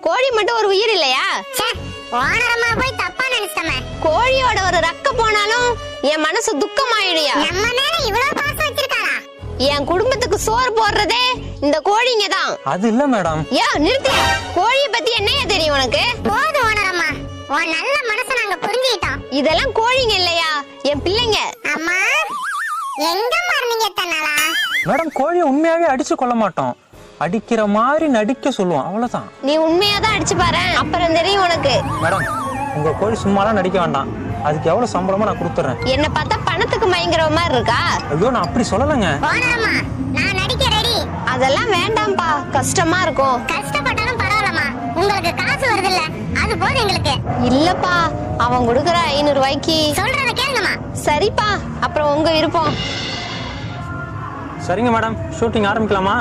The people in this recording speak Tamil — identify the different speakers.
Speaker 1: கோழி மட்டும் ஒரு உயிர் இல்லையா?
Speaker 2: ஓனரமா போய் தப்பா நினைச்சமே.
Speaker 1: கோழியோட ஒரு ரக்க போனாலும் என் மனசு துக்கமாயிடுயா.
Speaker 2: நம்ம மேல இவ்வளவு பாசம் வச்சிருக்காரா?
Speaker 1: என் குடும்பத்துக்கு சோறு போடுறதே இந்த கோழிங்க தான்.
Speaker 3: அது இல்ல மேடம்.
Speaker 1: நிறுத்தியா? கோழிய பத்தி என்னையா தெரியும் உனக்கு?
Speaker 2: போதும் ஓனரம்மா, உன் நல்ல மனசை நாங்க புரிஞ்சுக்கிட்டோம்.
Speaker 1: இதெல்லாம் கோழிங்க இல்லையா, என் பிள்ளைங்க.
Speaker 2: அம்மா எங்க மார்னிங்க தன்னாலா?
Speaker 3: மேடம் கோழியை உண்மையாவே அடிச்சு கொள்ள மாட்டோம், அடிக்கிற மாதிரி நடிக்க சொல்லுவோம், அவ்வளவுதான்.
Speaker 1: நீ உண்மையாதான் அடிச்சு பாரு, அப்புறம் தெரியும் உனக்கு.
Speaker 3: மேடம் உங்க கோழி சும்மாலாம் நடிக்க வேண்டாம், அதுக்கு எவ்வளவு சம்பளமா நான் கொடுத்துறேன்.
Speaker 1: என்ன பார்த்தா பணத்துக்கு மயங்கிற மாதிரி இருக்கா?
Speaker 3: ஐயோ நான் அப்படி சொல்லலங்க.
Speaker 2: ஓனரம்மா நான் நடிக்க ரெடி.
Speaker 1: அதெல்லாம் வேண்டாம்பா, கஷ்டமா இருக்கும்.
Speaker 2: கஷ்டப்பட்டாலும் பரவாயில்லம்மா, உங்களுக்கு காசு வருது இல்ல, அது போதும் எங்களுக்கு.
Speaker 1: இல்லப்பா, அவன் கொடுக்கற 500 ரூபாய்க்கு.
Speaker 2: சொல்றத கேளுங்கம்மா.
Speaker 1: சரிப்பா, அப்புறம் உங்க விருப்பம்.
Speaker 3: சரிங்க மேடம், ஷூட்டிங் ஆரம்பிக்கலாமா?